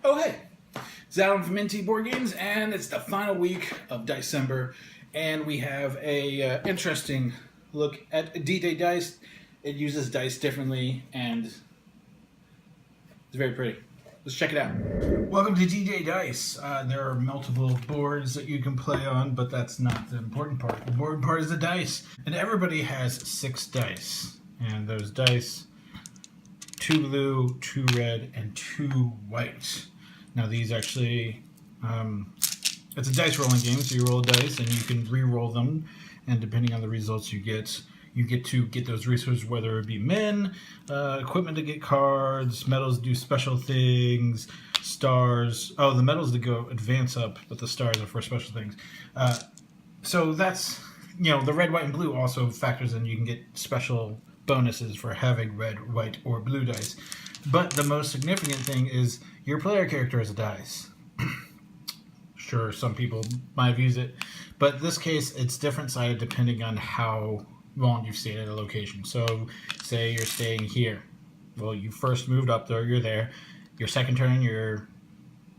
Oh hey, it's Alan from NT Board Games, and it's the final week of Dicember, and we have a interesting look at D-Day dice. It uses dice differently, and it's very pretty. Let's check it out. Welcome to D-Day Dice. There are multiple boards that you can play on, but that's not the important part. The important part is the dice, and everybody has 6 dice, and those dice, 2 blue, 2 red, and 2 white. Now these actually, it's a dice rolling game, so you roll dice and you can re-roll them, and depending on the results you get to get those resources, whether it be men, equipment to get cards, medals to do special things, stars. Oh, the medals to go advance up, but the stars are for special things. So that's, the red, white, and blue also factors in. You can get special bonuses for having red, white, or blue dice. But the most significant thing is your player character has a dice. Sure, some people might have used it, but in this case, it's different sided depending on how long you've stayed at a location. So, say you're staying here. Well, you first moved up there, you're there. Your second turn,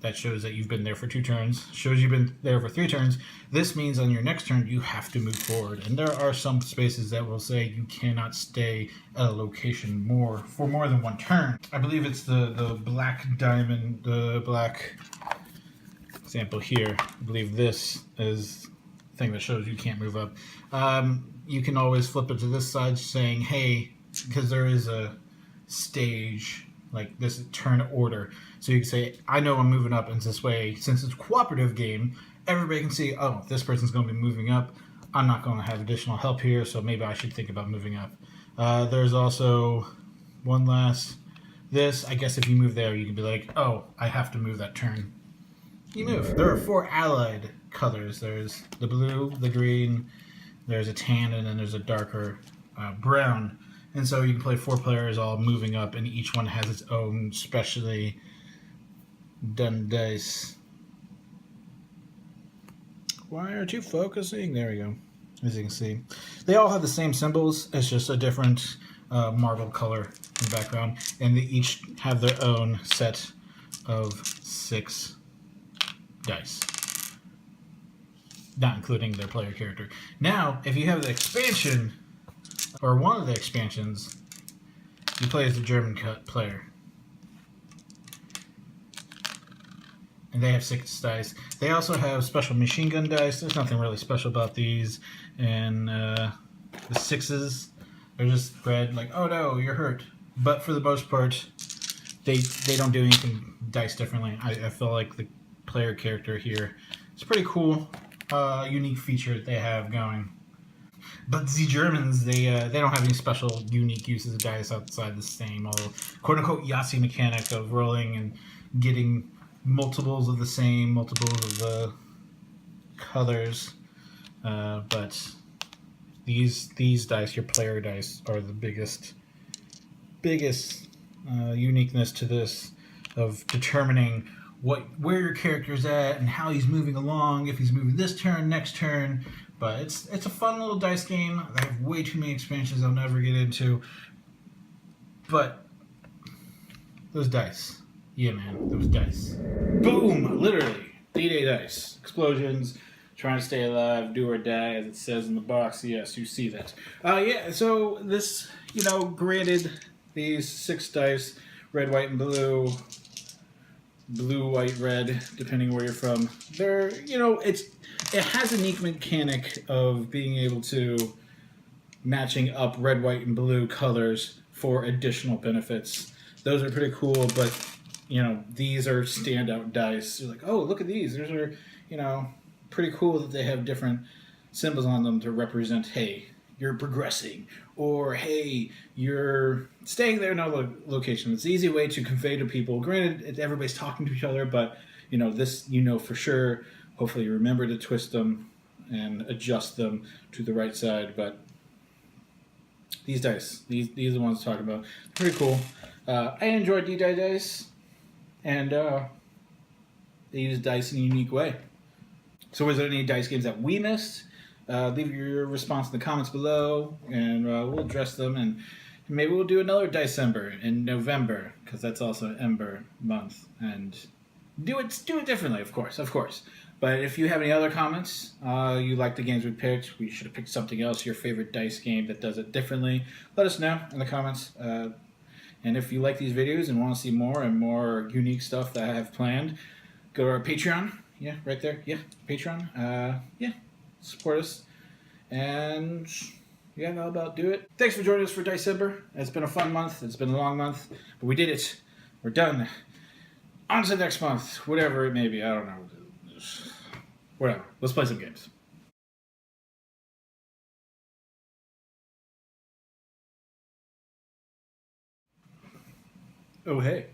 that shows that you've been there for 2 turns. Shows you've been there for 3 turns. This means on your next turn, you have to move forward. And there are some spaces that will say you cannot stay at a location for more than 1 turn. I believe it's the black diamond, the black example here. I believe this is the thing that shows you can't move up. You can always flip it to this side saying, hey, because there is a stage, like this turn order. So you can say, I know I'm moving up, and this way, since it's a cooperative game, everybody can see, oh, this person's going to be moving up. I'm not going to have additional help here, so maybe I should think about moving up. There's also one last, this, I guess if you move there, you can be like, oh, I have to move that turn. You move. There are 4 allied colors. There's the blue, the green, there's a tan, and then there's a darker brown. And so you can play 4 players all moving up, and each one has its own specially done dice. Why aren't you focusing? There we go. As you can see, they all have the same symbols. It's just a different marble color in the background, and they each have their own set of 6 dice, not including their player character. Now, if you have the expansion, or one of the expansions, you play as the German player. And they have 6 dice. They also have special machine gun dice. There's nothing really special about these. And the 6s are just red, like, oh no, you're hurt. But for the most part, they don't do anything dice differently. I feel like the player character here is pretty cool. Unique feature that they have going. But the Germans, they don't have any special unique uses of dice outside the same old quote-unquote Yahtzee mechanic of rolling and getting multiples of the same, multiples of the colors. But these dice, your player dice, are the biggest uniqueness to this, of determining where your character's at and how he's moving along, if he's moving this turn, next turn. But it's a fun little dice game. I have way too many expansions I'll never get into. But those dice. Yeah, man, those dice. Boom! Literally. D-Day dice. Explosions. Trying to stay alive. Do or die, as it says in the box. Yes, you see that. Yeah, so this, granted, these 6 dice, red, white, and blue, blue, white, red, depending where you're from. They're, it has a unique mechanic of being able to matching up red, white, and blue colors for additional benefits. Those are pretty cool, but, these are standout dice. You're like, oh, look at these. These are, pretty cool that they have different symbols on them to represent, hey, you're progressing, or hey, you're staying there in another location. It's an easy way to convey to people. Granted, everybody's talking to each other, but this for sure. Hopefully, you remember to twist them and adjust them to the right side. But these dice, these are the ones I'm talking about. Pretty cool. I enjoy D-Day dice, and they use dice in a unique way. So, was there any dice games that we missed? Leave your response in the comments below, and we'll address them. And maybe we'll do another Dicember in November, because that's also Ember month. And do it differently, of course. But if you have any other comments, you like the games we picked, we should have picked something else, your favorite dice game that does it differently, let us know in the comments. And if you like these videos and want to see more and more unique stuff that I have planned, go to our Patreon. Yeah, right there. Yeah, Patreon. Yeah, support us. And yeah, that'll about do it. Thanks for joining us for Dicember. It's been a fun month. It's been a long month, but we did it. We're done. On to the next month, whatever it may be. I don't know. Whatever. Let's play some games. Oh, hey.